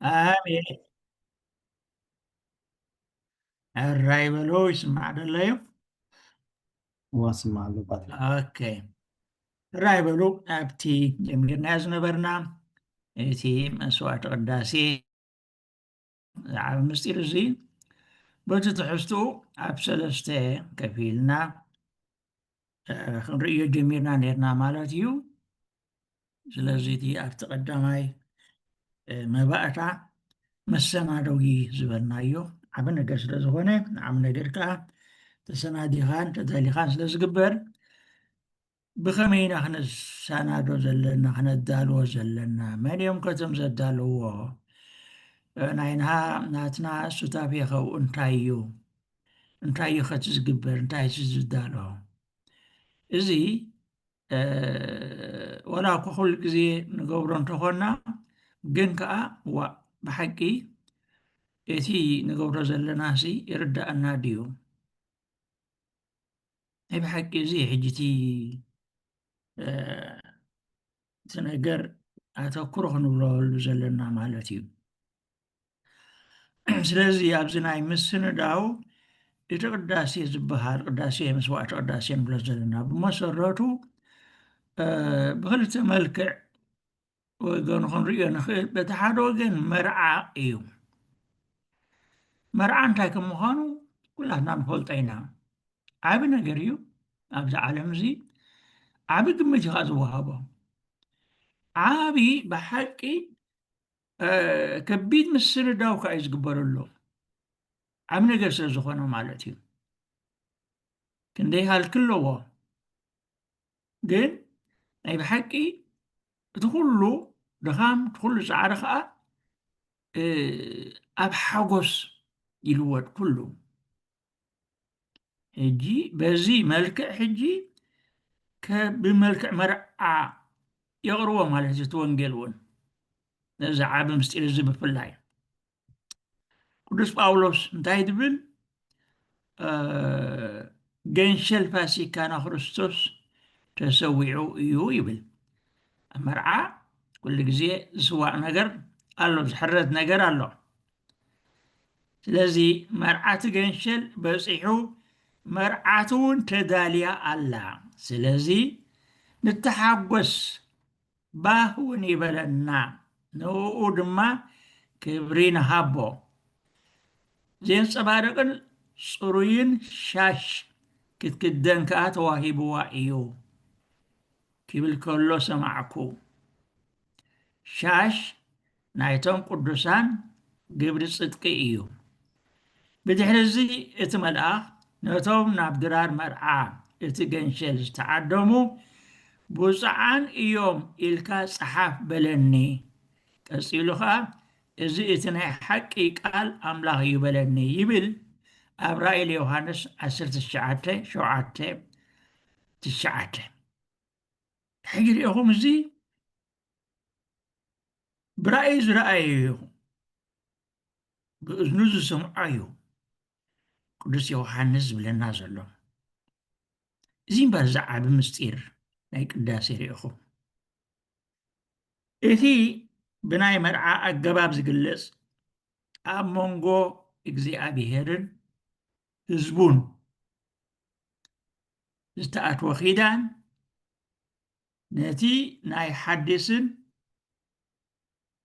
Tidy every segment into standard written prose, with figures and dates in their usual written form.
آمين. الرايبلويس مع دليو. واسمع له بعدين. اوكي. الرايبلو ابتي جميل ناز نبرنا اتي مسوات قداسي عام مستير زي بجت تحستو ابسلسته كفيلنا خنريو جميلنا نيرنا مالتيو سلازي دي افتقداماي مباعتا مسنادوي زبرنايو عبنا قسل زغوني عمنا ديركا تسنادي خان تدالي خان سلازقبر بخمينا خنا سنادو زلنا خنا الدالو زلنا من يوم كتم زدالو ناينها ناتنا ستابي خو انتايو خاتز قبر انتايو زدالو ازي ولا كل زي نقبرون تخونا جنكا وبحقي اتي نقبر زلنا سي يرد الناديو اي بحقي زي حجتي تنقر أتوكره نبرو زلنا مالتي سلازي أبزنا يمسن داو يتقداسي زبهار قداسي مسوات قداسي نبرو زلنا بمسراتو بخلت ملكع وقون خنريو نخيل بتحاد وقن مرعى إيو مرعى انتاك مخانو كلها نفولتينا عابي نقريو أبزا عالم زي عابي قمتي غازو وهابو عابي بحقي كبيد مسر داو كايز قبرلو عم نقر سلزخونا مالتي كندي هالكلو قل أي بحقي تقولو دخام تقول سعرخة أب حقوس يلوات كله هجي بزي ملكة حجي بملكة مرعى يغروا مالتي توانجلون نزع عاب مستير الزب في اللاي قدس باولوس انتهي دبل جنشل فاسي كان خرستوس تسويعو إيو يبل مرعى كل جزء سواء نجر الله زحرت نجر الله ስለዚህ መርዓት ገንሸል በፂሑ መርዓት እውን ተዳልያ ኣላ ስለዚ ንተሓጐስ ባህ እውን ይበለና ንኡ ድማ ክብሪ ንሃቦ ዘንፀባረቕን ፅሩይን ሻሽ ክትክደን ከዓ ተዋሂብዋ እዩ ክብል ከሎ ሰማዕኩ ሻሽ ናይቶም ቅዱሳን ግብሪ ጽድቂ እዩ بدحر زي اتملأخ نتوم نابدرار مرعى اتقنشل استعدمو بوزعان ايوم إلكا صحاف بلني كسيلوخا ازي اتناي حقي قال املاغ يبلني يبل ابرائيل يوحنس 10 شعاتي تشعاتي حجر يخوم زي برائيز رأيو بأذنوز سمعيو ቅዱስ ዮሐንስ ብለና ዘሎ እዚ እምበር ዝዓቢ ምስጢር ናይ ቅዳሴ ርኢኹም እቲ ብናይ መርዓ ኣገባብ ዝግለጽ ኣብ መንጎ እግዚኣብሔርን ህዝቡን ዝተኣትወ ኺዳን ነቲ ናይ ሓድስን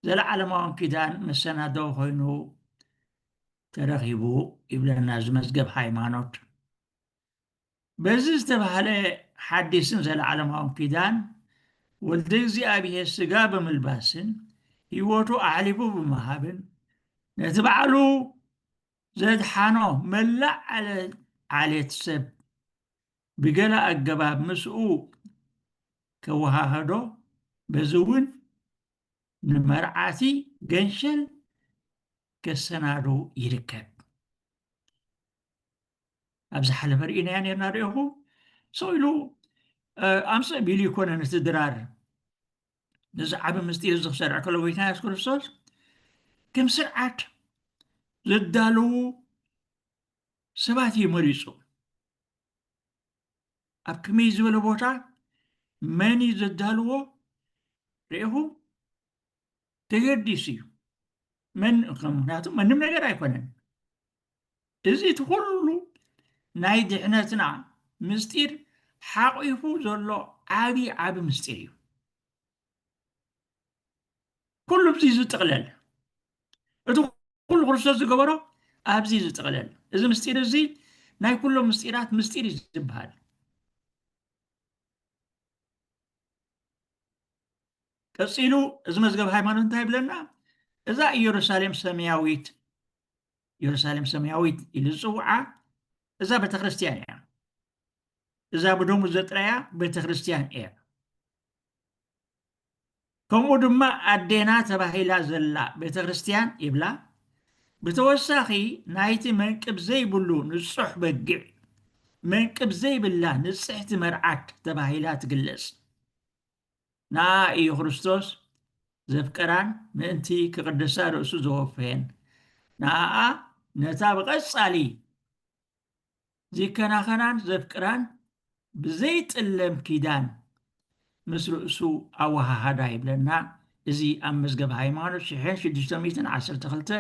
ዘለዓለማውን ኪዳን መሰናደው ኮይኑ ተረኺቡ ይብለና ዝመዝገብ ሃይማኖት በዚ ዝተባህለ ሓዲስን ዘለዓለማውን ኪዳን ወልደ እግዚኣብሔር ስጋ ብምልባስን ህይወቱ ኣሕሊፉ ብምሃብን ነቲ በዓሉ ዘድሓኖ መላእ ዓሌት ሰብ ብገለ ኣገባብ ምስኡ ከወሃህዶ በዚ እውን ንመርዓቲ ገንሸል كسنادو يركب أبزح على فريقنا يعني ناريهو سويلو أمس بيلي يكون نتدرار نزع عبا مستير زخ سرع كل ويتنا يسكر الصوص كم سرعات زدالو سباتي مريسو أب كميز ولا بوتا ماني زدالو ريهو تغرديسيو ምክንያቱም ምንም ነገር ኣይኮነን እዚ እቲ ኩሉ ናይ ድሕነትና ምስጢር ሓቂፉ ዘሎ ዓብዪ ምስጢር እዩ ኩሉ ብዚ ዝጥቕለል እቲ ኩሉ ክርስቶስ ዝገበሮ ኣብዚ ዝጥቕለል እዚ ምስጢር እዚ ናይ ኩሎም ምስጢራት ምስጢር እዩ ዝበሃል ቀፂሉ እዚ መዝገብ ሃይማኖት እንታይ ይብለና እዛ ኢየሩሳሌም ሰማያዊት ኢሉ ዝፅውዓ እዛ ቤተክርስትያን እያ እዛ ብደሙ ዘጥራያ ቤተክርስትያን እያ ከምኡ ድማ ኣዴና ተባሂላ ዘላ ቤተክርስትያን ይብላ ብተወሳኺ ናይቲ መንቅብ ዘይብሉ ንጹሕ በጊዕ መንቅብ ዘይብላ ንጽሕቲ መርዓት ተባሂላ ትግለጽ ንኣ እዩ ክርስቶስ ዘፍቀራን ምእንቲ ክቅድሳ ርእሱ ዘወፍየን ንኣኣ ነታ ብቐጻሊ ዘይከናኸናን ዘፍቅራን ብዘይጥለም ኪዳን ምስ ርእሱ ኣወሃሃዳ ይብለና እዚ ኣብ መዝገብ ሃይማኖት 1612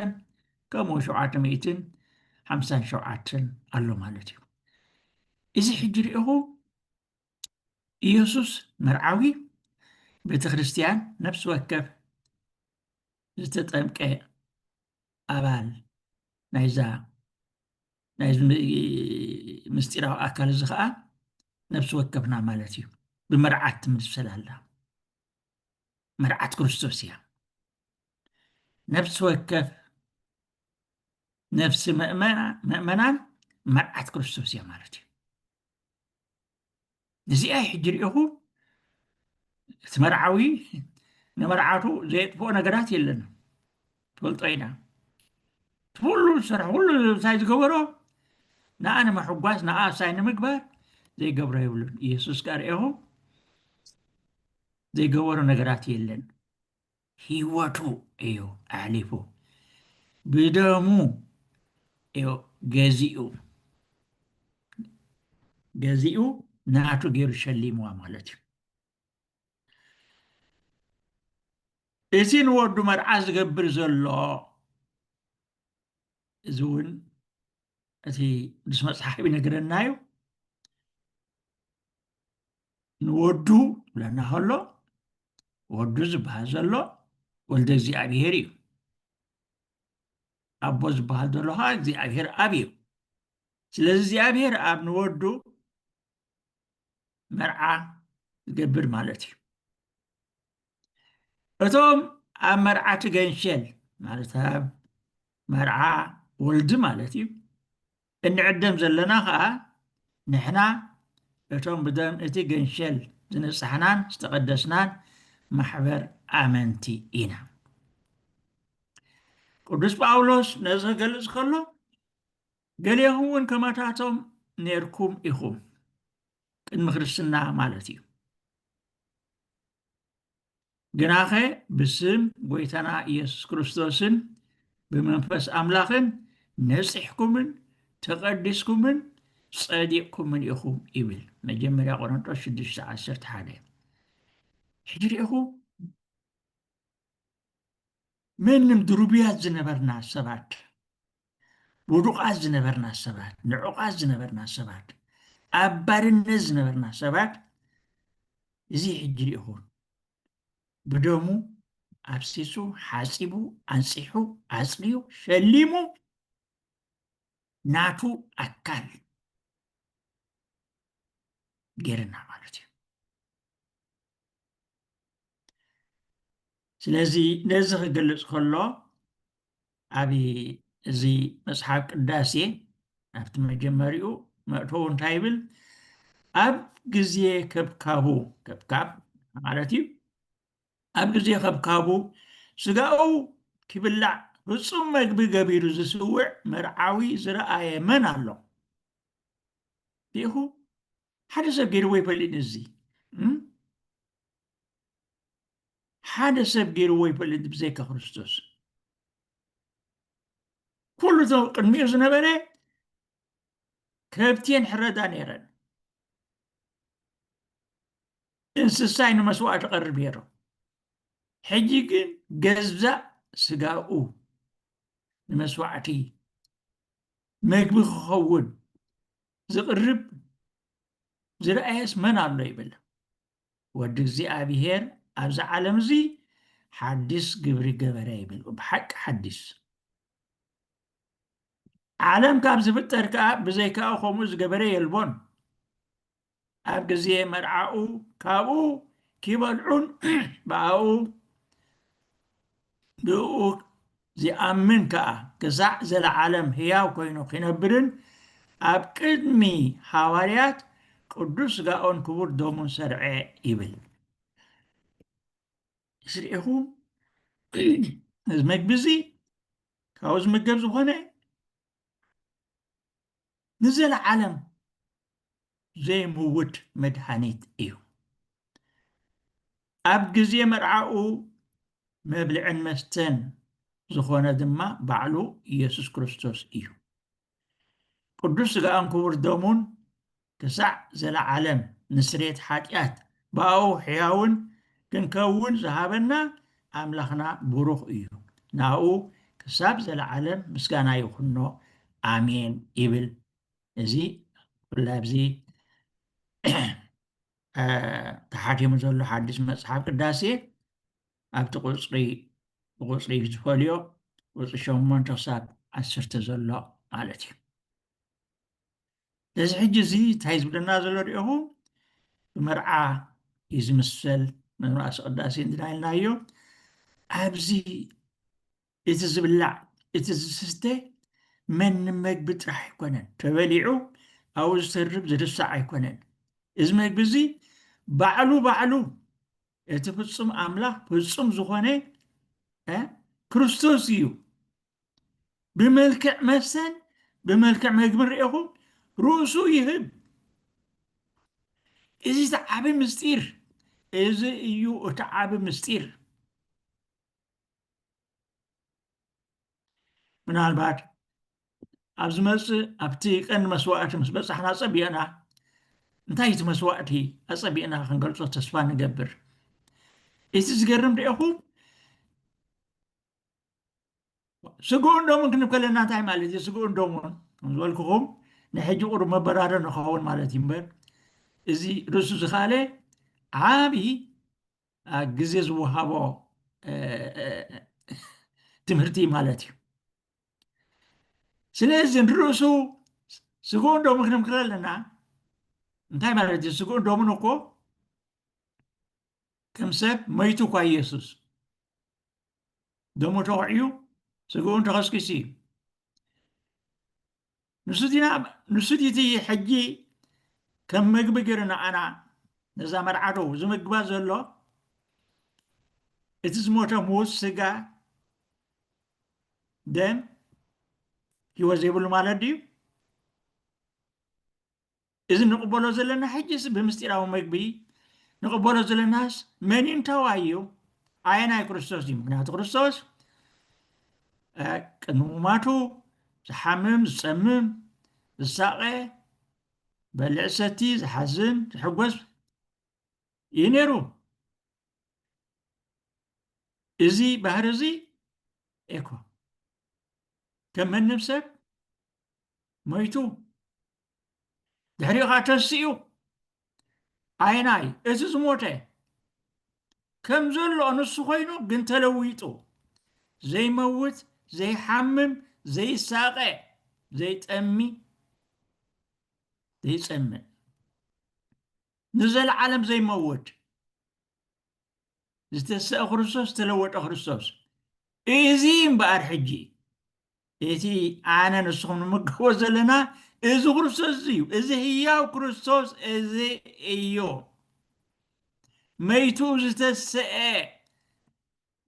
ከምኡ 757 ኣሎ ማለት እዩ እዚ ሕጂ ርኢኹ ኢየሱስ መርዓዊ ቤተክርስትያን ነፍሲ ወከፍ ዝተጠምቀ ኣባል ናይዚ ምስጢራዊ ኣካል እዚ ከዓ ነፍሲ ወከፍና ማለት እዩ ብመርዓት ትምስል ኣላ መርዓት ክርስቶስ እያ ነፍሲ ወከፍ ነፍሲ ምእመናን መርዓት ክርስቶስ እያ ማለት እዩ እዚኣ ሕጂ ርኢኹ እቲ መርዓዊ ንመርዓቱ ዘየጥፍኦ ነገራት የለን ትፈልጦ ኢና ኩሉ ዝሰርሖ ኩሉ እንታይ ዝገበሮ ንኣ ንምሕጓስ ንኣ ሳይ ንምግባር ዘይገብሮ የብሉን ኢየሱስ ጋር ርኢኹም ዘይገበሮ ነገራት የለን ሂወቱ እዩ ኣሕሊፉ ብደሙ እዩ ገዚኡ ናቱ ገይሩ ሸሊምዋ ማለት እዩ እቲ ንወዱ መርዓ ዝገብር ዘሎ እዚ እውን እቲ ምስ መፅሓፍ ይነግረናዩ ንወዱ ብለና ከሎ ወዱ ዝበሃል ዘሎ ወልደ እግዚኣብሔር እዩ ኣቦ ዝበሃል ዘሎ ከዓ እግዚኣብሔር ኣብ እዩ ስለዚ እግዚኣብሔር ኣብ ንወዱ መርዓ ዝገብር ማለት እዩ እቶም ኣብ መርዓቲ ገንሸል ማለት ኣብ መርዓ ወልዲ ማለት እዩ እንዕደም ዘለና ከዓ ንሕና እቶም ብደም እቲ ገንሸል ዝነፅሕናን ዝተቀደስናን ማሕበር ኣመንቲ ኢና ቅዱስ ጳውሎስ ነዚ ክገልፅ ከሎ ገሊኹም እውን ከማታቶም ነርኩም ኢኹም ቅድሚ ክርስትና ማለት እዩ ግናኸ ብስም ጎይታና ኢየሱስ ክርስቶስን ብመንፈስ ኣምላኽን ነፂሕኩምን ተቐዲስኩምን ጸዲቕኩምን ኢኹም ይብል መጀመርያ ቆሮንቶስ 6:11 ሕጂ ርኢኹ ምንም ድሩብያት ዝነበርና ሰባት ውዱቃት ዝነበርና ሰባት ንዑቃት ዝነበርና ሰባት ኣብ ባርነት ዝነበርና ሰባት እዚ ሕጂ ርኢኹ ብደሙ ኣብሲሱ ሓፂቡ ኣንፂሑ ኣፅልዩ ሸሊሙ ናቱ ኣካል ገይርና ማለት እዩ ስለዚ ነዚ ክገልፅ ከሎ ኣብ እዚ መፅሓፍ ቅዳሴ ኣብቲ መጀመሪኡ መእተው እንታይ ይብል ኣብ ግዜ ከብካቡ ከብካብ ማለት እዩ ኣብ ግዜ ከብካቡ ስጋኡ ክብላዕ ፍፁም መግቢ ገቢሩ ዝስውዕ መርዓዊ ዝረኣየ መን ኣሎ ዲኹ ሓደ ሰብ ገይርዎ ይፈልጥ እዚ ሓደ ሰብ ገይርዎ ይፈልጥ ብዘይካ ክርስቶስ ኩሉ ቅድሚኡ ዝነበረ ከብትየን ሕረዳ ነይረን እንስሳይ ንመስዋዕቲ ቀርብ ነይሩ ሕጂ ግን ገዛእ ስጋኡ ንመስዋዕቲ መግቢ ክኸውን ዝቕርብ ዝረአየስ መን ኣሎ ይብል ወዲ እግዚኣብሔር ኣብዚ ዓለም እዚ ሓድስ ግብሪ ገበረ ይብል ብሓቂ ሓድስ ዓለም ካብ ዝፍጠር ከዓ ብዘይከኣ ከምኡ ዝገበረ የልቦን ኣብ ግዜ መርዓኡ ካብኡ ክበልዑን ብኣብኡ ብኡ ዝኣምን ከዓ ክሳዕ ዘለዓለም ህያው ኮይኑ ክነብርን ኣብ ቅድሚ ሓዋርያት ቅዱስ ስጋኦን ክቡር ደሙን ሰርዐ ይብል ስሪኢኹም እዚ መግቢ እዚ ካብኡ ዝምገብ ዝኾነ ንዘለዓለም ዘይምውት መድሃኒት እዩ ኣብ ግዜ መርዓኡ መብልዕን መስተን ዝኾነ ድማ ባዕሉ ኢየሱስ ክርስቶስ እዩ ቅዱስ ስጋኦን ክቡር ደሙን ክሳዕ ዘለዓለም ንስርየት ሓጢአት ብኣብኡ ሕያውን ክንከውን ዝሃበና ኣምላኽና ብሩኽ እዩ ናብኡ ክሳብ ዘለዓለም ምስጋና ይኹኖ ኣሜን ይብል እዚ ብፍላይ ኣብዚ ተሓቲሙ ዘሎ ሓድሽ መፅሓፍ ቅዳሴ ኣብቲ ቁፅሪ ዝፈልዮ ቁፅሪ 8 ክሳብ 10 ዘሎ ማለት እዩ እዚ ሕጂ እዚ እንታይ ዝብለና ዘሎ ሪኢኹም ብመርዓ እዩ ዝምሰል መምራእሲ ቅዳሴ እንትና ኢልናዮ ኣብዚ እቲ ዝብላዕ እቲ ዝስተ መንም መግቢ ጥራሕ ኣይኮነን ተበሊዑ ኣብኡ ዝተርብ ዝድሳዕ ኣይኮነን እዚ መግቢ እዚ ባዕሉ እቲ ፍፁም ኣምላኽ ፍፁም ዝኾነ ክርስቶስ እዩ ብመልክዕ መስተን ብመልክዕ መግብን ሪኢኹም ርእሱ ይህብ እዚ ዓቢ ምስጢር እዚ እዩ እቲ ዓቢ ምስጢር ምናልባት ኣብ ዝመፅእ ኣብቲ ቀንዲ መስዋዕቲ ምስ በፃሕና ፀቢቕና እንታይ እቲ መስዋዕቲ ኣፀቢቕና ክንገልፆ ተስፋ ንገብር እቲ ዝገርም ሪኢኹም ስግኡን ደሙን ክንብል ከለና እንታይ ማለት እዩ ስግኡን ደሙን ከም ዝበልክኹም ናይ ሕጂ ቁሩብ መበራረ ንኸውን ማለት እዩ እምበር እዚ ርእሱ ዝኻለ ዓብዪ ግዜ ዝወሃቦ ትምህርቲ ማለት እዩ ስለዚ ንርእሱ ስግኡን ደሙን ክንብል ከለና እንታይ ማለት እዩ ስግኡን ደሙን እኮ ከም ሰብ መይቱ እኳ ኢየሱስ ደሙ ተውዕዩ ስግኡን ተኸስኪሱ እዩ ንሱ ዲቲ ሕጂ ከም መግቢ ገይሩና ኣና ነዛ መርዓቱ ዝምግባ ዘሎ እቲ ዝሞተ ምዉት ስጋ ደም ሂወት ዘይብሉ ማለት ድዩ እዚ ንቕበሎ ዘለና ሕጂስ ብምስጢራዊ መግቢ ንቕበሎ ዘለናስ መን እንተዋዩ ኣየናይ ክርስቶስ እዩ ምክንያቱ ክርስቶስ ቅድሚ ምማቱ ዝሓምም ዝፀምም ዝሳቐ በልዕ ሰቲ ዝሓዝን ዝሕጎስ እዩ ነይሩ እዚ ባህሪ እዚ ኤኮ ከም መንም ሰብ ሞይቱ ድሕሪኡ ከዓ ተሲኡ ኣየናይ እቲ ዝሞተ ከም ዘሎ ንሱ ኮይኑ ግን ተለዊጡ ዘይመውት ዘይሓምም ዘይሳቐ ዘይጠሚ ዘይፀምእ ንዘለዓለም ዘይመውት ዝተስአ ክርስቶስ ዝተለወጠ ክርስቶስ እዚ እምበኣር ሕጂ እቲ ኣነ ንስኹም ንምገቦ ዘለና እዚ ክርስቶስ እዩ እዚ ህያው ክርስቶስ እዚ እዩ መይቱ ዝተስአ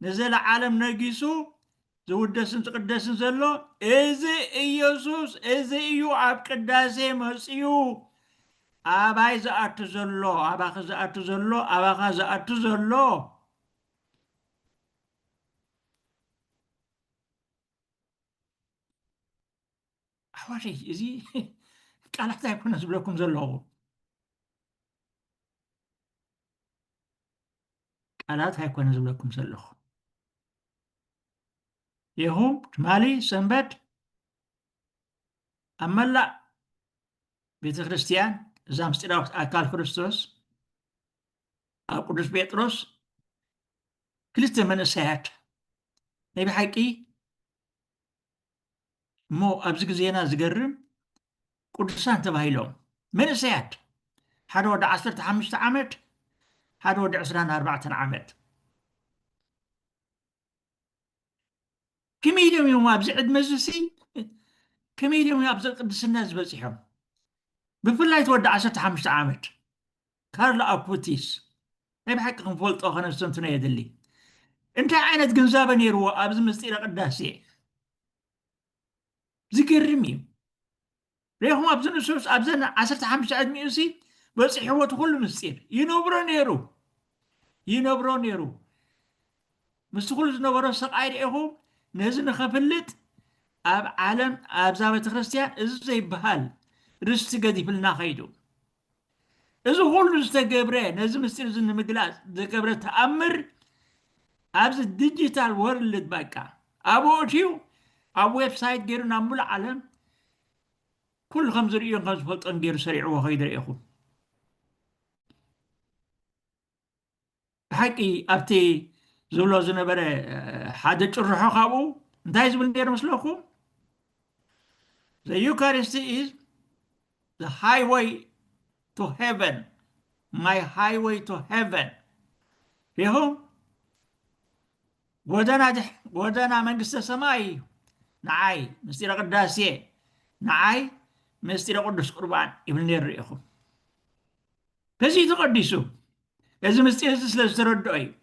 ንዘለዓለም ነጊሱ ዝውደስን ዝቅደስን ዘሎ እዚ ኢየሱስ እዚ እዩ ኣብ ቅዳሴ መፅዩ ኣባይ ዝኣቱ ዘሎ ኣባኺ ዝኣቱ ዘሎ ኣባኻ ዝኣቱ ዘሎ ኣሕዋተይ እዚ ቃላት ኣይኮነ ዝብለኩም ዘለኹ ቃላት ኣይኮነ ዝብለኩም ዘለኹ ይኹም ትማሊ ሰንበት ኣብ መላእ ቤተ ክርስቲያን እዛ ምስጢራዊት ኣካል ክርስቶስ ኣብ ቅዱስ ጴጥሮስ ክልተ መንእሰያት ናይ ብሓቂ እሞ ኣብዚ ግዜና ዝገርም ቅዱሳን ተባሂሎም መንእሰያት ሓደ ወዲ 15 ዓመት ሓደ ወዲ 24 ዓመት ከመይ ኢሎም እዮም ኣብዚ ዕድመ እዚ ከመይ ኢሎም እዮም ኣብዚ ቅድስና ዝበፂሖም ብፍላይ እቲ ወዲ 15 ዓመት ካርሎ ኣኩቲስ ናይ ብሓቂ ክንፈልጦ ከነስተንትኖ የድሊ እንታይ ዓይነት ግንዛበ ነይርዎ ኣብዚ ምስጢረ ቅዳሴ ዝገርም እዩ ريهم أبزن السوس أبزن 15 عدمي أسي بس حوت كل مسير ينبرون يرو مستقول زنبرو سقاير إيهم نزن خفلت أب عالم أب زابة خريستيان إزاي بحال رست قدي في الناخيدو إذا كل استجبره نزم مستير زن مجلاس ذكبره تأمر أبز الديجيتال وورلد باكا أبو شيو أبو ويب سايت غير نعمل عالم كل خمس ريون خمس فلت أنجير سريع وخيدر إخو حقي أبتي زولو زنبرة حادث الرحو خابو انتهي زبل دير مسلوكم The Eucharist is the highway to heaven my highway to heaven فيهم ودنا منقسة سماي نعاي مستير قداسية نعاي مستير قدس قربان ابن دير إخو فزي تقدسوا إذا مستير سلسل تردعي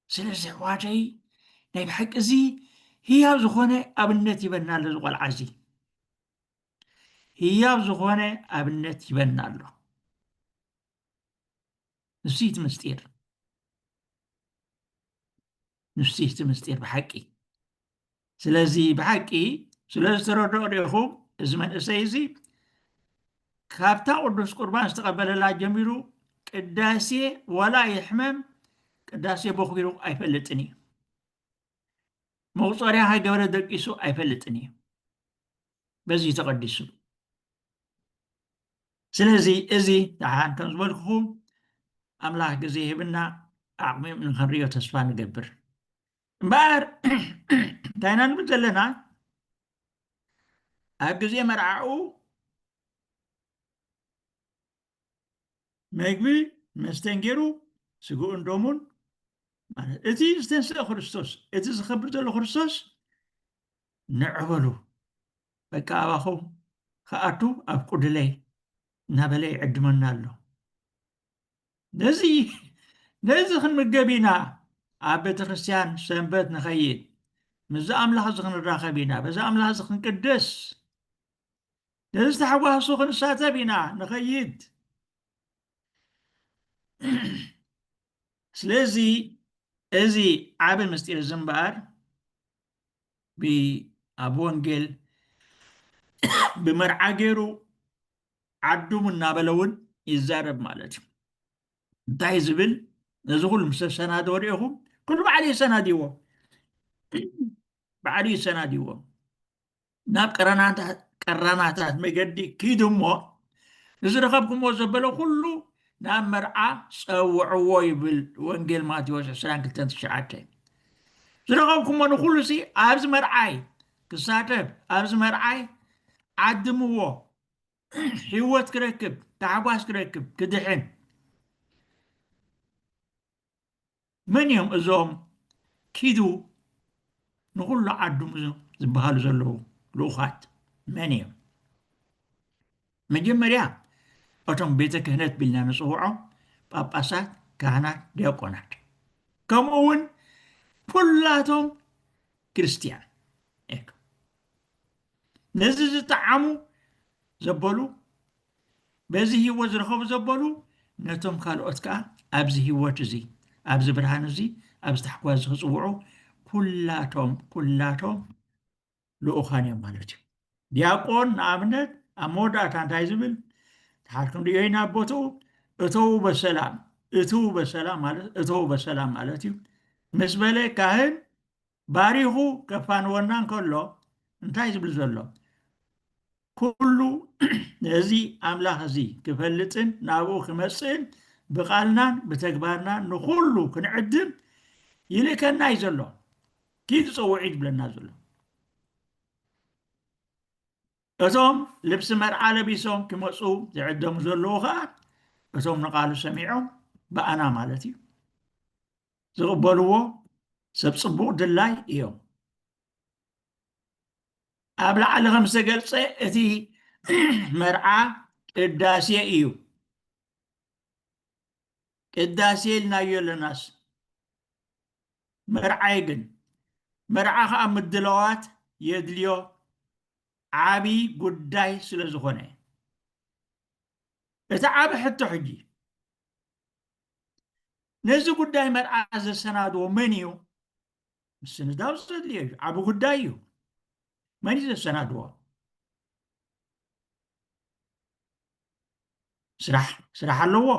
سلسل واجهي نايب حق زي هي زخونة أبنت يبنى له زغال عزي هي زخونة أبنت يبنى له نسيت مستير بحقي سلازي بحقي سلاز تردعي ريخو إزمان إسايزي كابتا قدس قربان استقبل الله جميلو قداسي ولا يحمم قداسي بخبيرو أي فلتني موصاريا هاي قبل دقيسو أي فلتني بزي تقدسو سلازي إزي تعان كنزبالكم أملاح قزيه بنا أعمي من خريو تسفان قبر مبار تاينا نبتلنا أقزيه مرعاو ميقبي مستنجرو سقو اندومون اتي استنسى خريستوس اتي زخبرت له خريستوس نعبلو بقى أباخو خاطو أبقو دلي نابلي عدمنا له نزي خن مقبينا عبيت خريستيان سنبت نخيد مزا أملاح زخن الراخبينا بزا أملاح زخن قدس نزي تحواه سوخن ساتبينا نخيد سلازي ازي عابل مستير الزنبار بأبو انجل بمرعى غيرو عدو من نابلون يزارب مالتي انتهي زبل نزغل مسل سنة دوريهم كل بعدي سنة ديوه بعدي سنة ديوه ناب قراناتات مقدي كيدو مو نزرخبكم وزبلو كله ناب مرعى سوعوي بالوانجيل ماتيوس سلام كلتن تشعاتي زرخبكم ونخلو سي أبز مرعاي كساتب أبز مرعاي عدموه حيوت كركب تعباس كركب كدحين من يوم أزوم كيدو نقول له عدم زبهالو زلو لوخات من يوم مجمريا أتم بيتك هنات بلنا نصوعه باباسات كهنات دياقونات كمون كلاتهم كريستيان إيك نزز تعامو زبالو بزي هو زرخوب زبالو نتم خالقوت كا أبزي هو تزي أبزي برهان زي أبزي تحقواز خصوعو كلاتهم لأخاني مالتي دياقون نعمنت أمودا تانتاي زبل تحكم ديوين أبوتو اتو بسلام مالتي ምስ በለ ካህን ባሪኹ ከፋንወና እንከሎ እንታይ ዝብል ዘሎ ኩሉ ነዚ ኣምላኽ እዚ ክፈልጥን ናብኡ ክመፅእን ብቓልናን ብተግባርናን ንኩሉ ክንዕድም ይልከና እዩ ዘሎ ኪድ ፀውዒ ዝብለና ዘሎ እቶም ልብሲ መርዓ ለቢሶም ክመፁ ዝዕደሙ ዘለዉ ከዓ እቶም ንቓሉ ሰሚዖም በኣና ማለት እዩ ዝቕበልዎ ሰብ ፅቡቕ ድላይ እዮም ኣብ ላዕሊ ከም ዝተገልፀ እቲ መርዓ ቅዳሴ እዩ ቅዳሴ ኢልናዮ ኣለናስ መርዓይ ግን መርዓ ከዓ ምድለዋት የድልዮ ዓብይ ጉዳይ ስለ ዝኾነ እቲ ዓብ ሕቶ ሕጂ ነዚ ጉዳይ መርዓ ዘሰናድዎ መን እዩ ምስንዳው ዘድልዮ እዩ ዓብ ጉዳይ እዩ መን እዩ ዘሰናድዎ ስራሕ ኣለዎ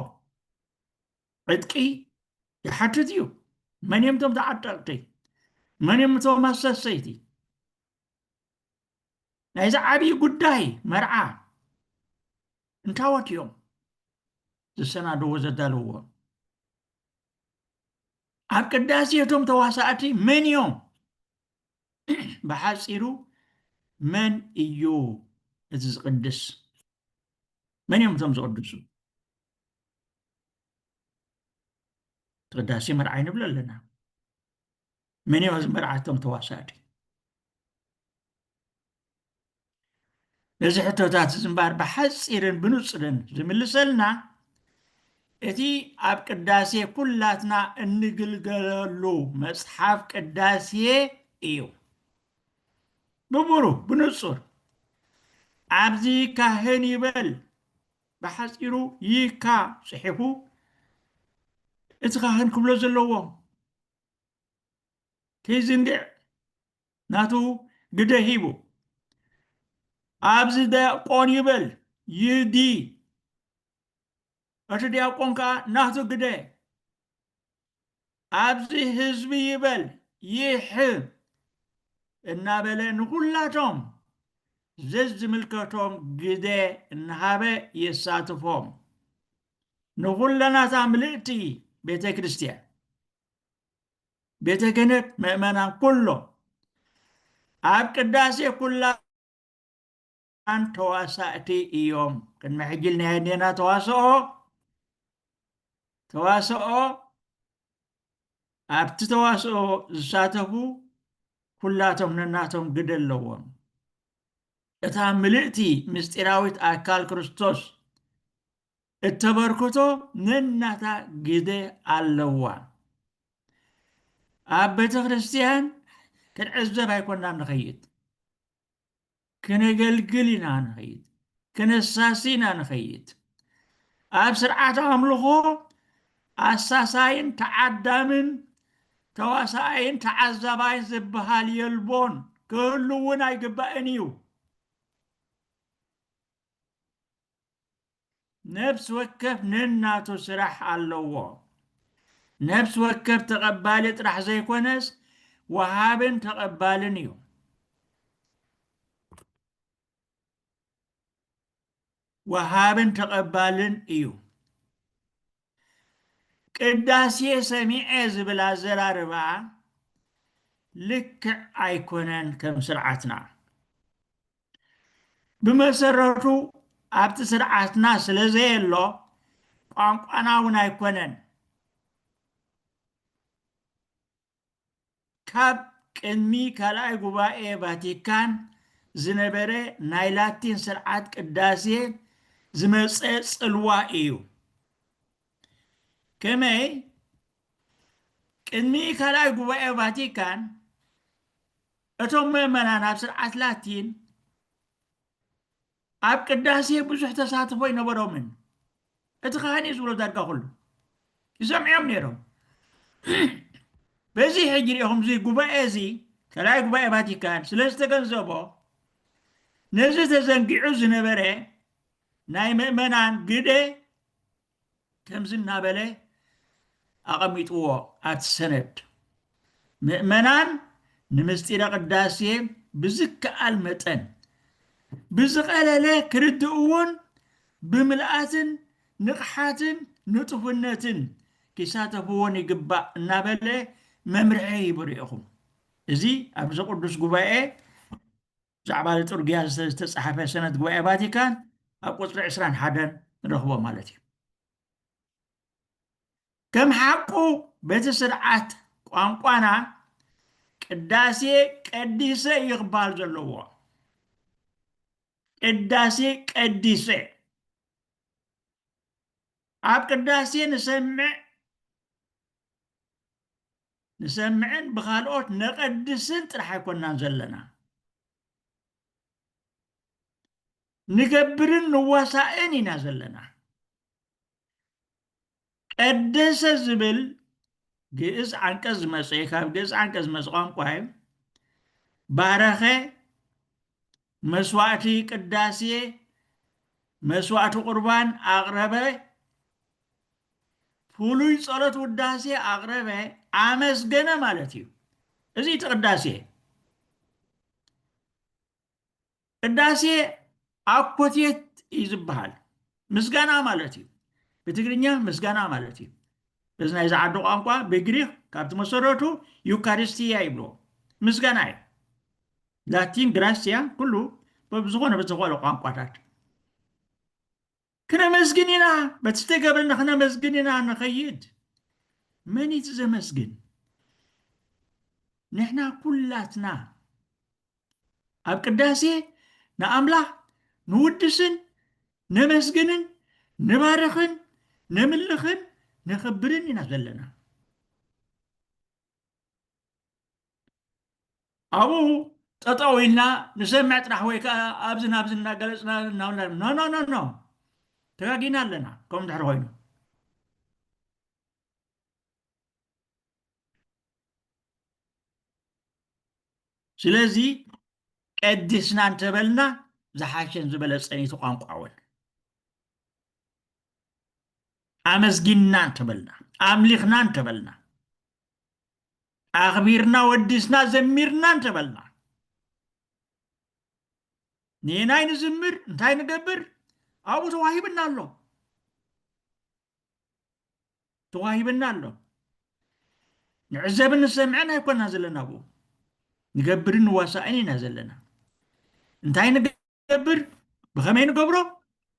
ዕጥቂ ይሓትት እዩ መን እዮም እቶም ተዓጠቕቲ መን እዮም እቶም ኣሰሰይቲ ናይዚ ዓብይ ጉዳይ መርዓ እንታወት እዮም ዝሰናድዎ ዘዳልውዎ ኣብ ቅዳሴ እቶም ተዋሳእቲ መን እዮም ብሓፂሩ መን እዩ እቲ ዝቅድስ መን እዮም እቶም ዝቅድሱ ቅዳሴ መርዓ ይንብል ኣለና መን እዮም እዚ መርዓ እቶም ተዋሳእቲ ነዚ ሕቶታት ዝምባር ብሓፂርን ብንፁርን ዝምልሰልና እቲ ኣብ ቅዳሴ ኩላትና እንግልገለሉ መፅሓፍ ቅዳሴ እዩ ብቡሩህ ብንፁር ኣብዚ ካህን ይበል ብሓፂሩ ይካ ፅሒፉ እቲ ካህን ክብሎ ዘለዎ ከይዝንግዕ ናቱ ግደ ሂቡ ኣብዚ ዲያቆን ይበል ይዲ እቲ ዲያቆን ከዓ ናቱ ግደ ኣብዚ ህዝቢ ይበል ይሕ እናበለ ንኩላቶም ዘዝምልከቶም ግደ እናሃበ የሳትፎም ንኩለናታ ምልእቲ ቤተ ክርስቲያን ቤተ ክህነት ምእመናን ኩሎም ኣብ ቅዳሴ ኩላን ተዋሳእቲ እዮም ቅድሚ ሕጂ ልናየድና ተዋስኦ ኣብቲ ተዋስኦ ዝሳተፉ ኩላቶም ነናቶም ግደ ኣለዎም እታ ምልእቲ ምስጢራዊት ኣካል ክርስቶስ እተበርክቶ ነናታ ግደ ኣለዋ ኣብ ቤተ ክርስቲያን ክንዕዘብ ኣይኮንናን ንኸይድ ክነገልግል ኢና ንኸይድ ክነሳሲ ኢና ንኸይድ ኣብ ስርዓት ኣምልኾ ኣሳሳይን ተዓዳምን ተዋሳኣይን ተዓዛባይን ዝበሃል የልቦን ክህሉ እውን ኣይግባእን እዩ ነብስ ወከፍ ነናቱ ስራሕ ኣለዎ ነብስ ወከፍ ተቐባሊ ጥራሕ ዘይኮነስ ወሃብን ተቐባልን እዩ ወሃብን ተቐባልን እዩ ቅዳሴ ሰሚዐ ዝብል ኣዘራርባ ልክዕ ኣይኮነን ከም ስርዓትና ብመሰረቱ ኣብቲ ስርዓትና ስለ ዘየሎ ቋንቋና እውን ኣይኮነን ካብ ቅድሚ ካልኣይ ጉባኤ ቫቲካን ዝነበረ ናይ ላቲን ስርዓት ቅዳሴ ዝመፀ ፅልዋ እዩ ከመይ ቅድሚ ካልኣይ ጉባኤ ቫቲካን እቶም ምእመናን ኣብ ስርዓት ላቲን ኣብ ቅዳሴ ብዙሕ ተሳትፎ ይነበሮምን እቲ ካህን እዩ ዝብሎ ዳርጋ ኩሉ ይሰምዖም ነይሮም በዚ ሕጂ ሪኢኹም እዚ ጉባኤ እዚ ካልኣይ ጉባኤ ቫቲካን ስለ ዝተገንዘቦ ነዚ ተዘንጊዑ ዝነበረ ናይ ምእመናን ግደ ከምዚ እናበለ ኣቐሚጥዎ ኣብቲ ሰነድ ምእመናን ንምስጢረ ቅዳሴ ብዝከኣል መጠን ብዝቐለለ ክርድእዎን ብምልኣትን ንቕሓትን ንጡፍነትን ክሳተፍዎን ይግባእ እናበለ መምርሒ ሂቡ ርኢኹም። እዚ ኣብዚ ቅዱስ ጉባኤ ብዛዕባ ጥርግያ ዝተፃሓፈ ሰነድ ጉባኤ ቫቲካን ኣብ ቁፅሪ 21 ንረኽቦ ማለት እዩ። ከም ሓቁ ቤተ ስርዓት ቋንቋና ቅዳሴ ቀዲሰ እዩ ክበሃል ዘለዎ። ቅዳሴ ቀዲሰ ኣብ ቅዳሴ ንሰምዕን ብካልኦት ነቐድስን ጥራሕ ኣይኮናን ዘለና ንገብርን ንዋሳእን ኢና ዘለና። ቀደሰ ዝብል ግእዝ ዓንቀጽ ዝመፀ ካብ ግእዝ ዓንቀጽ ዝመፀ ቋንቋ እዩ። ባረኸ፣ መስዋዕቲ ቅዳሴ፣ መስዋዕቲ ቁርባን ኣቕረበ፣ ፍሉይ ጸሎት ውዳሴ ኣቕረበ፣ ኣመስገነ ማለት እዩ። እዚ እቲ ቅዳሴ ቅዳሴ ኣኮቴት እዩ ዝበሃል ምስጋና ማለት እዩ። ብትግርኛ ምስጋና ማለት እዩ። በዚ ናይ ዝዓዱ ቋንቋ ብግሪክ ካብቲ መሰረቱ ዩካሪስትያ ይብሎ ምስጋና እዩ። ላቲን ግራስያ ኩሉ ብዝኾነ ብዝኾነ ቋንቋታት ክነመስግን ኢና በቲ ዝተገብረና ክነመስግን ኢና ንኸይድ። መን እቲ ዘመስግን? ንሕና ኩላትና ኣብ ቅዳሴ ንኣምላኽ ንውድስን ነመስግንን ንባርኽን ንምልኽን ንኽብርን ኢና ዘለና። ኣብኡ ጠጠው ኢልና ንሰምዕ ጥራሕ ወይ ከዓ ኣብዚ ናብዚ እናገለፅና ኖ ተጋጊና ኣለና ከምኡ ድሕሪ ኮይኑ ስለዚ ቀዲስና እንተበልና ዝሓሸን ዝበለፀን እቲ ቋንቋ እውን ኣመስጊንና እንተበልና ኣምሊኽና እንተበልና ኣኽቢርና ወዲስና ዘሚርና እንተበልና ንናይ ንዝምር እንታይ ንገብር ኣብኡ ተዋሂብና ኣሎ ንዕዘብን ንሰምዕን ኣይኮና ዘለና ኣብኡ ንገብርን ንዋሳእን ኢና ዘለና። እንታይ ንገብር ብኸመይ ንገብሮ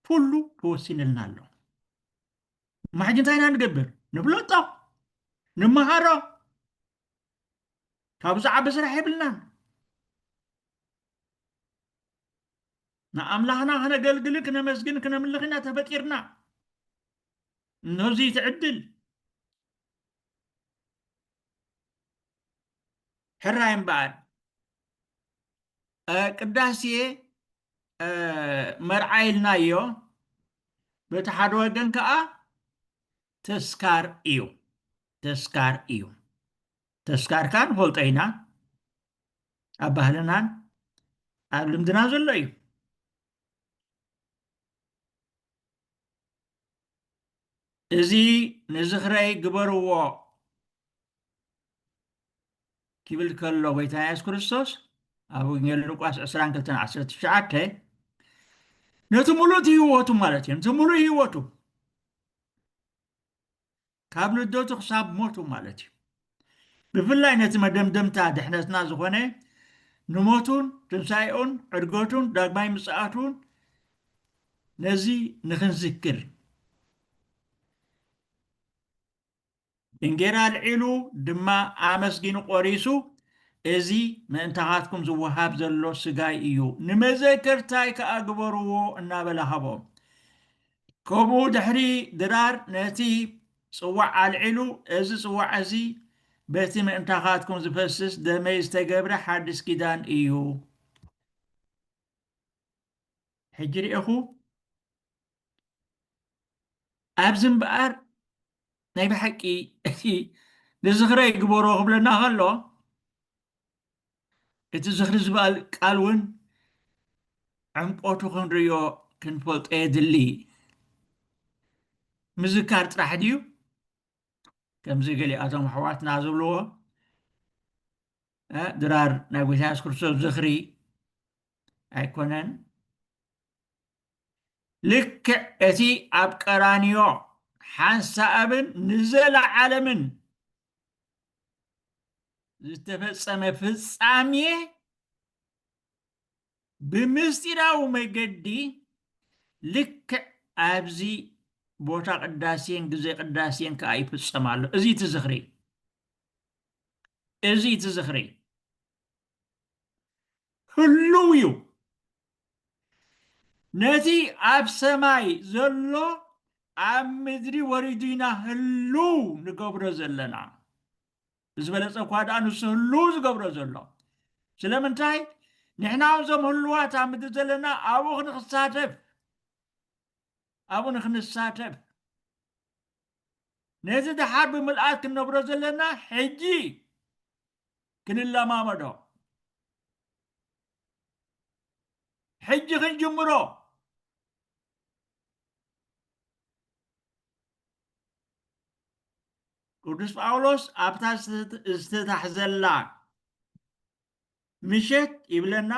ኩሉ ተወሲንልና ኣሎ። ማሕጂ እንታይ ኢና ንገብር? ንፍለጦ ንመሃሮ ካብዚ ዓበ ስራሕ የብልናን። ንኣምላኽና ክነገልግልን ክነመስግን ክነምልኽ ኢና ተፈጢርና። እነዚ ትዕድል ሕራይ እምበኣር ቅዳሴ መርዓ ኢልናዮ በቲ ሓደ ወገን ከዓ ተስካር እዩ። ተስካርካ ንፈልጦ ኢና ኣብ ባህልናን ኣብ ልምድና ዘሎ እዩ። እዚ ንዝኽረይ ግበርዎ ክብል ከሎ ጎይታ ኢየሱስ ክርስቶስ ኣብ ወንጌል ሉቃስ 22:19 ነቲ ሙሉእ ህይወቱ ማለት እዩ ነቲ ሙሉእ ህይወቱ ካብ ልደቱ ክሳብ ሞቱ ማለት እዩ ብፍላይ ነቲ መደምደምታ ድሕነትና ዝኾነ ንሞቱን ትንሳኤኡን ዕድገቱን ዳግማይ ምጽኣቱን ነዚ ንኽንዝክር እንጌራ ልዒሉ ድማ ኣመስጊኑ ቆሪሱ እዚ ምእንታኻትኩም ዝወሃብ ዘሎ ስጋይ እዩ ንመዘከርታይ ከዓ ግበርዎ እናበለ ሃቦም። ከምኡ ድሕሪ ድራር ነቲ ጽዋዕ ኣልዒሉ እዚ ጽዋዕ እዚ በቲ ምእንታኻትኩም ዝፈስስ ደመይ ዝተገብረ ሓድስ ኪዳን እዩ። ሕጂ ርኢኹ ኣብዚ እምበኣር ናይ ብሓቂ እቲ ንዝኽረይ ግበሮ ክብለና ከሎ እቲ ዝኽሪ ዝበሃል ቃል እውን ዕምቆቱ ክንሪኦ ክንፈልጦ የድሊ። ምዝካር ጥራሕ ድዩ ከምዚ ገሊኣቶም ኣሕዋትና ዝብልዎ ድራር ናይ ጎይታ ኢየሱስ ክርስቶስ ዝኽሪ ኣይኮነን ልክዕ እቲ ኣብ ቀራንዮ ሓንሳኣብን ንዘለዓለምን ዝተፈጸመ ፍጻሜ ብምስጢራዊ መገዲ ልክዕ ኣብዚ ቦታ ቅዳሴን ግዜ ቅዳሴን ከዓ ይፍጸም ኣሎ እዚ እቲ ዝኽሪ ህልው እዩ ነቲ ኣብ ሰማይ ዘሎ ኣብ ምድሪ ወሪዱ ኢና ህልው ንገብሮ ዘለና ዝበለፀ እኳ ደኣ ንሱ ህልው ዝገብሮ ዘሎ ስለምንታይ ንሕና እዞም ህልዋት ኣብ ምድሪ ዘለና ኣብኡ ንክንሳተፍ ነዚ ድሓር ብምልኣት ክንነብሮ ዘለና ሕጂ ክንለማመዶ ሕጂ ክንጅምሮ ቅዱስ ጳውሎስ ኣብታ ዝተታሕዘላ ምሸት ይብለና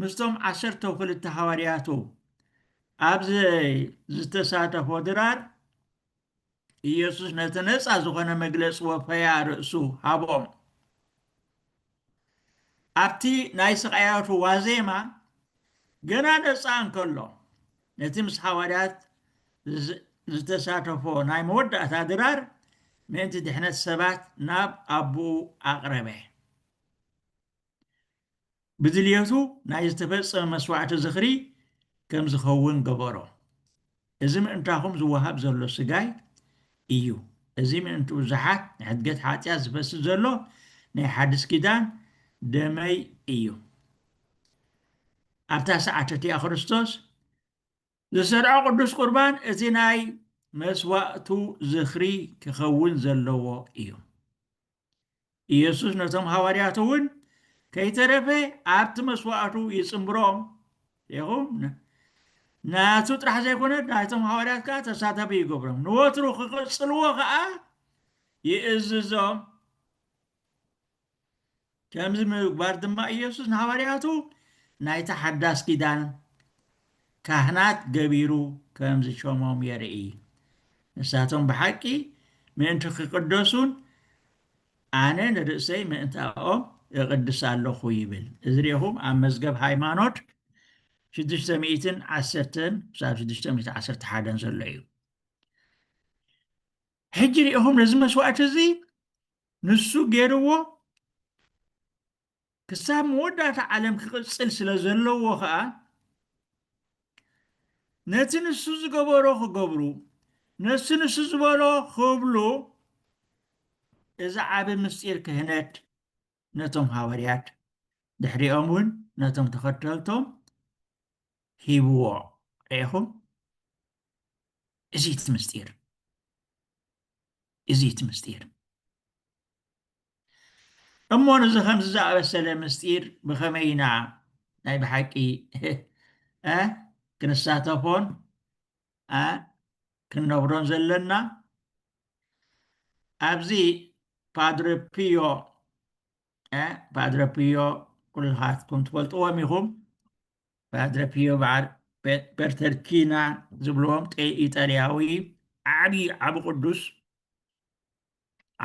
ምስቶም 12 ሃዋርያቱ ኣብዚ ዝተሳተፎ ድራር ኢየሱስ ነቲ ነፃ ዝኾነ መግለፂ ወፈያ ርእሱ ሃቦም ኣብቲ ናይ ስቃያቱ ዋዜማ ገና ነፃ እንከሎ ነቲ ምስ ሃዋርያት ዝተሳተፎ ናይ መወዳእታ ድራር ምእንቲ ድሕነት ሰባት ናብ ኣቦኡ ኣቕረበ ብድልየቱ ናይ ዝተፈፀመ መስዋዕቲ ዝኽሪ ከም ዝኸውን ገበሮ እዚ ምእንታኹም ዝወሃብ ዘሎ ስጋይ እዩ እዚ ምእንቲ ብዙሓት ንሕድገት ሓጢኣት ዝፈስስ ዘሎ ናይ ሓድስ ኪዳን ደመይ እዩ ኣብታ ሰዓት እቲኣ ክርስቶስ ዝሰርዖ ቅዱስ ቁርባን እቲ ናይ መስዋዕቱ ዝኽሪ ክኸውን ዘለዎ እዩ ኢየሱስ ነቶም ሃዋርያት እውን ከይተረፈ ኣብቲ መስዋዕቱ ይፅምብሮም ይኹም ናቱ ጥራሕ ዘይኮነ ናይቶም ሃዋርያት ከዓ ተሳታፊ ይገብሮም ንወትሩ ክቅፅልዎ ከዓ ይእዝዞም ከምዚ ምግባር ድማ ኢየሱስ ንሃዋርያቱ ናይቲ ሓዳስ ኪዳን ካህናት ገቢሩ ከም ዝሾሞም የርኢ ንሳቶም ብሓቂ ምእንቲ ክቅደሱን ኣነ ንርእሰይ ምእንታኦም እቅድስ ኣለኹ ይብል እዚ ሪኢኹም ኣብ መዝገብ ሃይማኖት 610 ሳብ 611 ዘሎ እዩ ሕጂ ሪኢኹም ነዚ መስዋዕቲ እዚ ንሱ ገይርዎ ክሳብ መወዳእታ ዓለም ክቅፅል ስለ ዘለዎ ከዓ ነቲ ንሱ ዝገበሮ ክገብሩ ነቲ ንሱ ዝበሎ ክብሉ እዚ ዓብ ምስጢር ክህነት ነቶም ሃዋርያት ድሕሪኦም እውን ነቶም ተኸተልቶም ሂብዎ ሪኢኹም እዚ እቲ ምስጢር እሞ ነዚ ከምዚ ዝኣበሰለ ምስጢር ብኸመይ ኢና ናይ ብሓቂ ክንሳተፎን ክንነብሮን ዘለና ኣብዚ ፓድረ ፒዮ ኩልኻትኩም ትፈልጥዎም ኢኹም ፓድረ ፒዮ በዓል ፔርተርኪና ዝብልዎም ኢጣልያዊ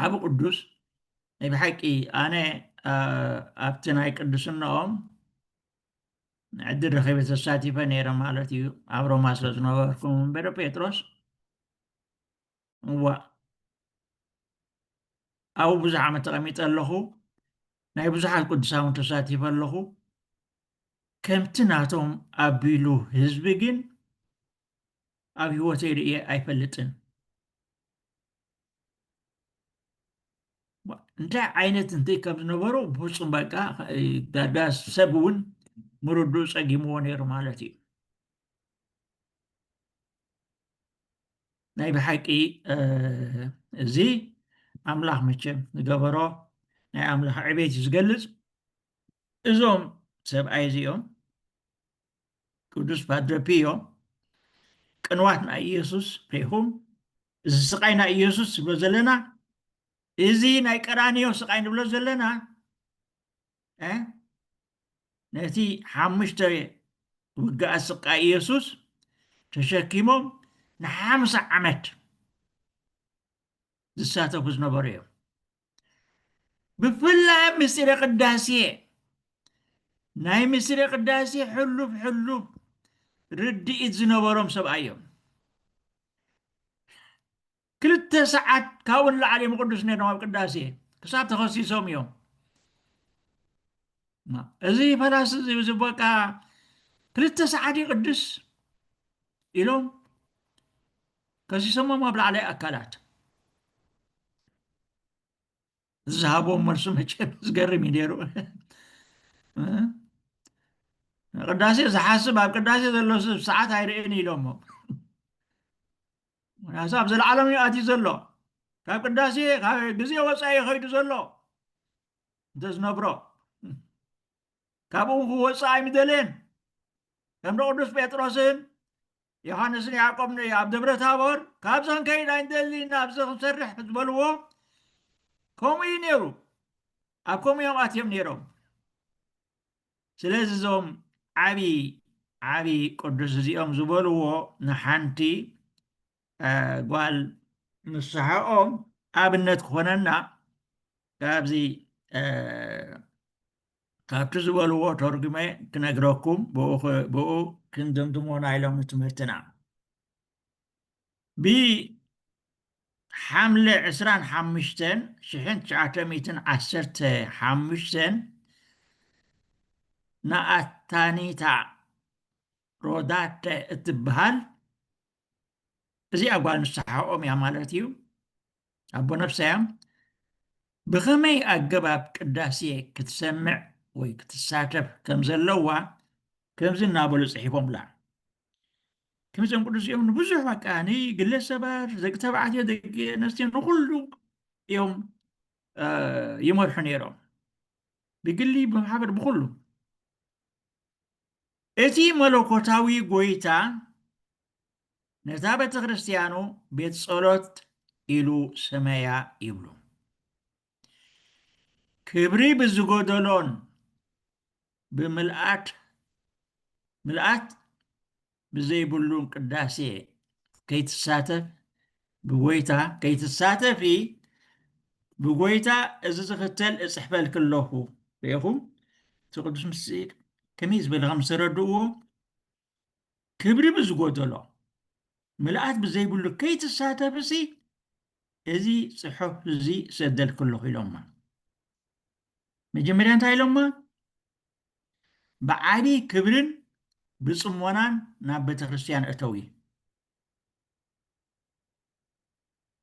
ዓብ ቅዱስ ናይ ብሓቂ ኣነ ኣብቲ ናይ ቅዱስነኦም ዕድል ረኺበ ተሳቲፈ ነይረ ማለት እዩ ኣብ ሮማ ስለ ዝነበርኩም እምበረ ጴጥሮስ እዋ ኣብኡ ብዙሕ ዓመት ተቐሚጠ ኣለኹ ናይ ብዙሓት ቅዱሳውን ተሳቲፈ ኣለኹ ከምቲ ናቶም ኣቢሉ ህዝቢ ግን ኣብ ሂወተይ ርእ ኣይፈልጥን እንታይ ዓይነት እንታይ ከም ዝነበሩ ብፍፁም በቃ ዳርጋ ሰብ እውን ምርዱእ ፀጊምዎ ነይሩ ማለት እዩ ናይ ብሓቂ እዚ ኣምላኽ መቸም ዝገበሮ ናይ ኣምላኽ ዕቤት እዩ ዝገልፅ እዞም ሰብኣይ እዚኦም ቅዱስ ፓድረ ፒዮ ቅንዋት ናይ ኢየሱስ ሪኢኹም እዚ ስቃይ ናይ ኢየሱስ ዝብሎ ዘለና እዚ ናይ ቀራንዮ ስቃይ ንብሎ ዘለና ነቲ ሓሙሽተ ውግእ ስቃይ ኢየሱስ ተሸኪሞም ን50 ዓመት ዝሳተፉ ዝነበሩ እዮም። ብፍላይ ምስጢረ ቅዳሴ ናይ ምስጢረ ቅዳሴ ሕሉፍ ርድኢት ዝነበሮም ሰብኣይ እዮም። 2 ሰዓት ካብኡ ንላዕሊ ቅዱስ ነይሮም ኣብ ቅዳሴ ክሳብ ተኸሲሶም እዮም። እዚ ፈላሲ እዚ በቃ 2 ሰዓት ይቅድስ ኢሎም ከሲሶሞም ኣብ ላዕለይ ኣካላት ዝሃቦም መልሱ መቸም ዝገርም እዩ ነይሩ። ቅዳሴ ዝሓስብ ኣብ ቅዳሴ ዘሎ ሰዓት ኣይርእን ኢሎሞ ኣብ ዘለዓለም እዩ ኣትዩ ዘሎ ካብ ቅዳሴ ካብ ግዜ ወፃኢ ይኸይዱ ዘሎ እንተዝነብሮ ካብኡ ክወፅእ ኣይምደልን ከም ቅዱስ ጴጥሮስን ዮሃንስን ያዕቆብን ኣብ ደብረ ታቦር ካብዚ ክንከይድ ኣይንደሊና ኣብዚ ክንሰርሕ ዝበልዎ ከምኡ እዩ ነይሩ። ኣብ ከምኡ እዮም ኣትዮም ነይሮም። ስለዚ እዞም ዓብይ ቅዱስ እዚኦም ዝበልዎ ንሓንቲ ጓል ንስሓኦም ኣብነት ክኾነና ካብቲ ዝበልዎ ተርጉመ ክነግረኩም ብኡ ክንድምድሞና ኢሎም ትምህርትና ብሓምለ 25 1915 ንኣታኒታ ሮዳተ እትበሃል እዚኣ ጓል ንስሓኦም እያ ማለት እዩ ኣቦ ነፍሳ እያ ብኸመይ ኣገባብ ቅዳሴ ክትሰምዕ ወይ ክትሳተፍ ከም ዘለዋ ከምዚ እናበሉ ፅሒፎምላ። ከምዚኦም ቅዱስ እዮም ንብዙሕ በቃ ንግለሰባት ደቂ ተባዕትዮ ደቂ ኣንስትዮ ንኩሉ እዮም ይመርሑ ነይሮም ብግሊ ብማሕበር ብኩሉ። እቲ መለኮታዊ ጎይታ ነታ ቤተ ክርስቲያኑ ቤት ጸሎት ኢሉ ሰመያ ይብሉ። ክብሪ ብዝጎደሎን ብምልኣት ብዘይብሉን ቅዳሴ ከይትሳተፊ ብጎይታ እዚ ዝኽተል እፅሕፈል ክለኹ ኢኹም እቲ ቅዱስ ምስጢር ከመይ ዝበለ ከም ዝተረድእዎ ክብሪ ብዝጎደሎ ምልኣት ብዘይብሉ ከይትሳተፍሲ እዚ ፅሑፍ እዚ ሰደል ክለኹ ኢሎማ። መጀመርያ እንታይ ኢሎማ? ብዓብይ ክብርን ብፅሞናን ናብ ቤተ ክርስቲያን እተዊ።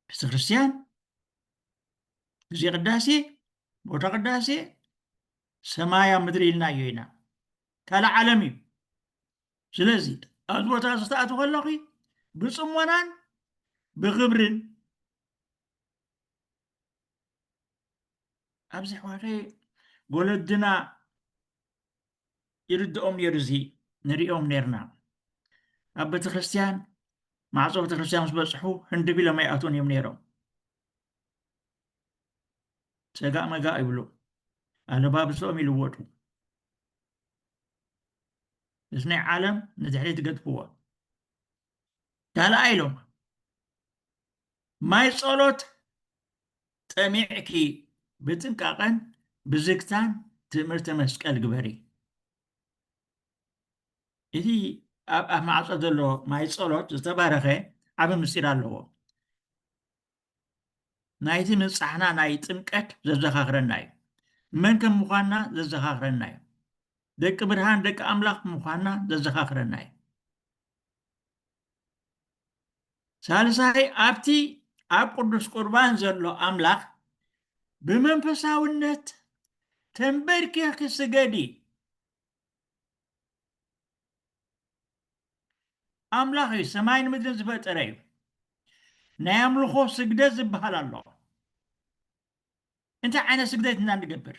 ቤተ ክርስቲያን ግዜ ቅዳሴ ቦታ ቅዳሴ ሰማያ ምድሪ ኢልናዮ ኢና ካልእ ዓለም እዩ። ስለዚ ኣብዚ ቦታ ዝተኣቱ ከለኺ ብፅሞናን ብክብርን ኣብዚ ሕዋኸ ወለድና ይርድኦም ነይሩ እዚ ንሪኦም ነርና ኣብ ቤተ ክርስቲያን ማዕፆ ቤተ ክርስቲያን ምስ በፅሑ ህንድብ ኢሎም ኣይኣትውን እዮም ነይሮም። ሰጋእ መጋእ ይብሉ ኣለባብሶኦም ይልወጡ እዚ ናይ ዓለም ንድሕሪት ገድፍዎ ካልኣ ኢሎም ማይ ጸሎት ጠሚዕኪ ብጥንቃቐን ብዝግታን ትምህርቲ መስቀል ግበሪ። እቲ ኣብ ማዕፆ ዘሎ ማይ ጸሎት ዝተባረኸ ዓብ ምስጢር ኣለዎ። ናይቲ ምንፃሕና ናይ ጥምቀት ዘዘኻኽረና እዩ። መን ከም ምዃንና ዘዘኻኽረና እዩ። ደቂ ብርሃን ደቂ ኣምላኽ ምዃንና ዘዘኻኽረና እዩ። ሳልሳይ ኣብቲ ኣብ ቅዱስ ቁርባን ዘሎ ኣምላኽ ብመንፈሳውነት ተንበርኪኽኪ ስገዲ። ኣምላኽ እዩ ሰማይን ምድርን ዝፈጠረ እዩ። ናይ ኣምልኾ ስግደት ዝበሃል ኣሎ። እንታይ ዓይነት ስግደት ኢና ንገብር?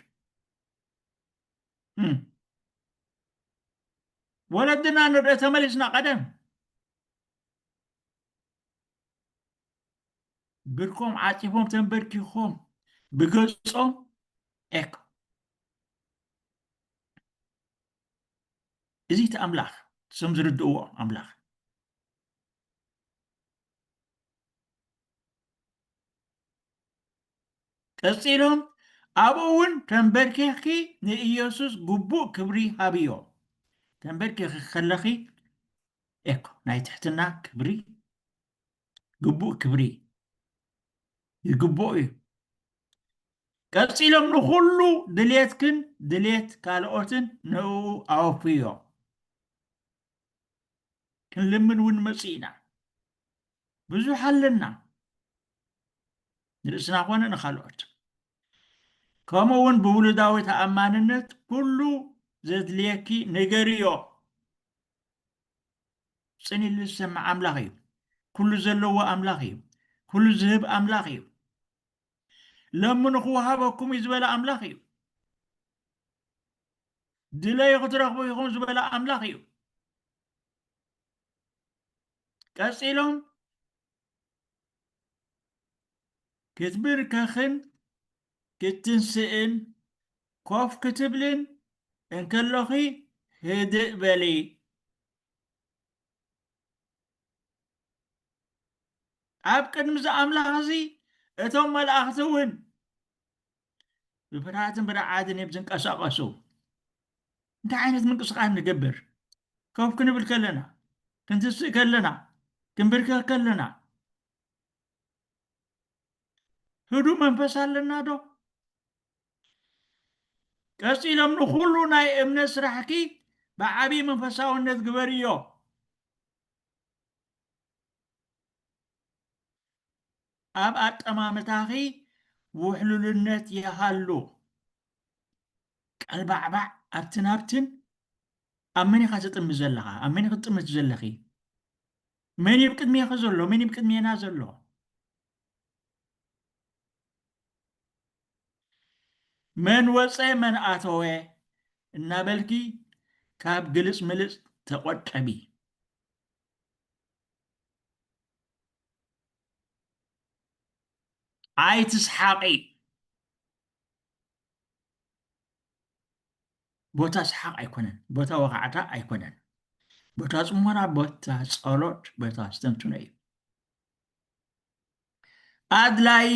ወለድና ንሪኦ ተመሊስና ቀደም ብርኮም ዓፂፎም ተንበርኪኾም ብገጾም እዚ እቲ ኣምላኽ som ዝርድእዎ ኣምላኽ ቀፂሎም ኣብኡ እውን ተንበርኪኽኪ ንኢየሱስ ግቡእ ክብሪ ሃብዮ ተንበርኪኺ ከለኺ ኤኮ ናይ ትሕትና ክብሪ ግቡእ ክብሪ ይግቡእ እዩ ቀፂሎም ንኩሉ ድሌትክን ድሌት ካልኦትን ንኡ ኣወፍዮ ክንልምን እውን መፅእ ኢና ብዙሕ ኣለና ንርእስና ኮነ ንካልኦት ከምኡ እውን ብውሉዳዊ ተኣማንነት ኩሉ ዘድልየኪ ንገርዮ ፅኒሉ ዝሰምዕ ኣምላኽ እዩ ኩሉ ዘለዎ ኣምላኽ እዩ ኩሉ ዝህብ ኣምላኽ እዩ ለምኑ ክወሃበኩም እዩ ዝበለ ኣምላኽ እዩ ድለይ ክትረኽቡ ኢኹም ዝበለ ኣምላኽ እዩ ቀፂሎም ክትብርከኽን ክትንስእን ኮፍ ክትብልን እንከለኺ ህድእ በሊ ኣብ ቅድሚ እዚ ኣምላኽ እዚ እቶም መላእኽቲ እውን ብፍርሃትን ብረዓድን እዮም ዝንቀሳቐሱ እንታይ ዓይነት ምንቅስቓስ ንገብር ኮፍ ክንብል ከለና ክንትስእ ከለና ክንብርከኽ ከለና ህዱእ መንፈስ ኣለና ዶ ቀፂሎም ንኩሉ ናይ እምነት ስራሕኪ ብዓብዪ መንፈሳውነት ግበርዮ ኣብ ኣጠማምታኺ ውሕሉልነት ይሃሉ ቀልባዕባዕ ኣብትን ኣብትን ኣብ መን ኢኻ ትጥምት ዘለኻ ኣብ መን ክትጥምት ዘለኺ መን እዩ ቅድሜኻ ዘሎ መን እዩ ቅድሜና ዘሎ መን ወፀ መን ኣተወ እናበልኪ ካብ ግልፅ ምልፅ ተቆጠቢ ኣይትስሓቂ ቦታ ስሓቅ ኣይኮነን ቦታ ወቃዕታ ኣይኮነን ቦታ ፅሞና ቦታ ጸሎት ቦታ ዝተንትኖ እዩ ኣድላይ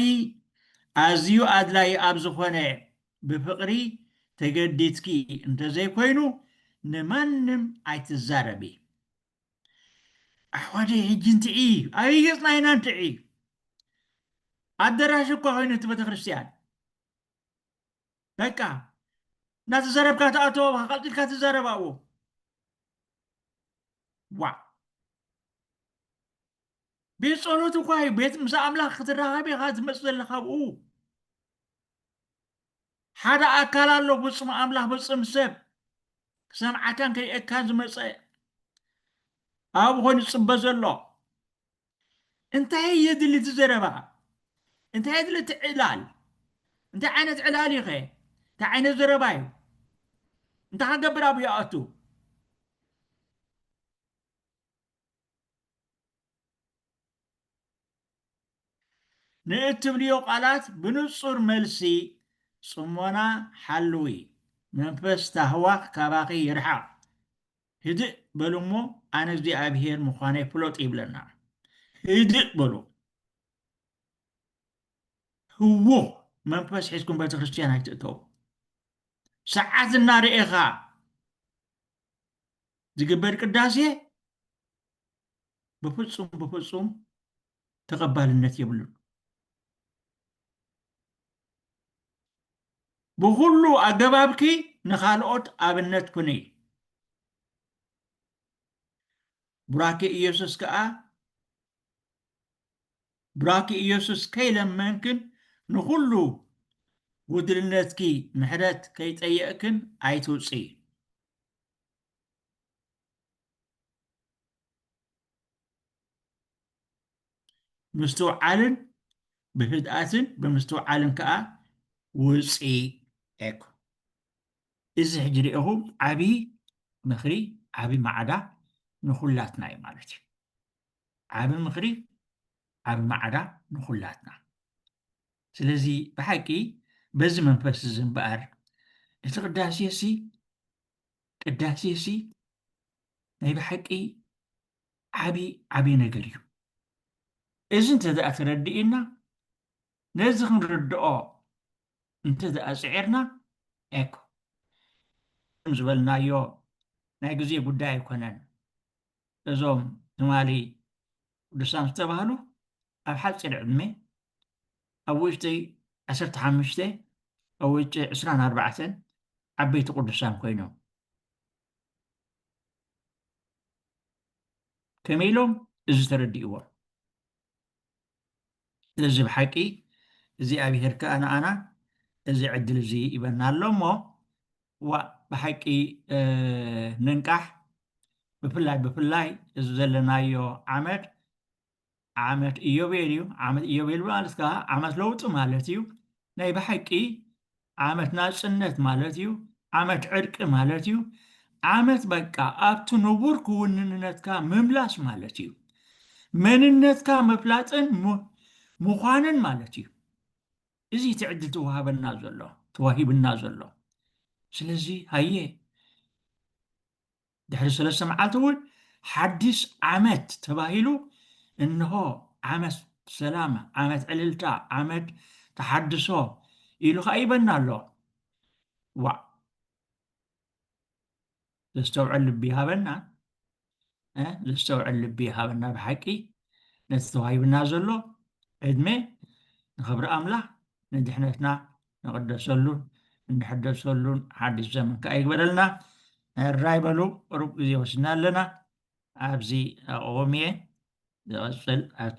ኣዝዩ ኣድላይ ኣብ ዝኾነ ብፍቅሪ ተገዲድኪ እንተዘይኮይኑ ንማንም ኣይትዛረቢ ኣሕዋደይ ሕጂ እንትዒ ኣይገፅና ኢና እንትዒ ኣዳራሽ እኳ ኮይኑ እቲ ቤተክርስትያን በቃ እናተዘረብካ ተኣተወ ቀልጢልካ ትዛረብ ኣብኡ ዋ ቤት ጸሎት እኳ እዩ ቤት ምስ ኣምላኽ ክትራኸብ ኢኻ ትመፅእ ዘለኻ ኣብኡ ሓደ ኣካል ኣሎ ፍፁም ኣምላኽ ፍፁም ሰብ ክሰምዓካን ከይእካን ዝመፀ ኣብኡ ኮይኑ ዝፅበ ዘሎ እንታይ የድሊ ትዘረባ እንታይ የድሊ ትዕላል እንታይ ዓይነት ዕላል ኢኸ እንታይ ዓይነት ዘረባ እዩ እንታይ ከገብር ኣብኡ ይኣቱ ንእትብልዮ ቃላት ብንጹር መልሲ ጽሞና ሓልዊ መንፈስ ታህዋኽ ካባኺ ይርሓቕ ህድእ በሉ እሞ ኣነ እግዚኣብሔር ምዃነይ ፍለጥ ይብለና ህድእ በሉ ህውኽ መንፈስ ሒዝኩም ቤተክርስትያን ኣይትእተው ሰዓት እናርኢኻ ዝግበር ቅዳሴ ብፍጹም ተቐባልነት የብሉን ብኩሉ ኣገባብኪ ንኻልኦት ኣብነት ኩኒ ቡራኪ ኢየሱስ ከዓ ቡራኪ ኢየሱስ ከይለመንክን ንኩሉ ውድልነትኪ ምሕረት ከይጠየቕክን ኣይትውፅእ ምስትውዓልን ብህድኣትን ብምስትውዓልን ከዓ ውፅእ ኤኮ እዚ ሕጂ ሪኢኹም ዓብዪ ምኽሪ ዓብዪ ማዕዳ ንኩላትና እዩ ማለት እዩ ዓብዪ ምኽሪ ዓብዪ ማዕዳ ንኩላትና ስለዚ ብሓቂ በዚ መንፈስ እዚ እምበኣር እቲ ቅዳሴ ሲ ናይ ብሓቂ ዓብዪ ነገር እዩ እዚ እንተደኣ ተረዲእና ነዚ ክንርድኦ እንተደኣ ፅዒርና ኤኮ ዝበልናዮ ናይ ግዜ ጉዳይ ኣይኮነን እዞም ትማሊ ቅዱሳን ዝተባህሉ ኣብ ሓፂር ዕድመ ኣብ ውሽጢ 15 ኣብ ውሽጢ 24 ዓበይቲ ቅዱሳን ኮይኖም ከመይ ኢሎም እዚ ተረዲእዎም ስለዚ ብሓቂ እግዚኣብሄር ከዓ ንኣና እዚ ዕድል እዚ ይበና ኣሎ እሞ ብሓቂ ንንቃሕ ብፍላይ እዚ ዘለናዮ ዓመት ኢዮቤልዩ ዓመት ኢዮቤልዩ ማለት ከዓ ዓመት ለውጢ ማለት እዩ ናይ ብሓቂ ዓመት ናፅነት ማለት እዩ ዓመት ዕርቂ ማለት እዩ ዓመት በቃ ኣብቲ ንቡር ክውንነትካ ምምላስ ማለት እዩ መንነትካ ምፍላጥን ምዃንን ማለት እዩ እዚ እቲ ዕድል ተዋሂብና ዘሎ ስለዚ ሃየ ድሕሪ 3 መዓልቲ እውን ሓድስ ዓመት ተባሂሉ እንሆ ዓመት ሰላም ዓመት ዕልልታ ዓመት ተሓድሶ ኢሉ ከዓ ይበና ኣሎ ዋ ዘስተውዕል ልቢ ሃበና ዘስተውዕል ልቢ ሃበና ብሓቂ ነቲ ተዋሂብና ዘሎ ዕድመ ንክብሪ ኣምላኽ ንድሕነትና ንቅደሰሉን እንሕደሰሉን ሓድሽ ዘመን ከዓ ይግበረልና ራይ በሉ ሩብ ግዜ ወሲድና ኣለና ኣብዚ ኣቆሚየ ዝቐፅል ኣብቲ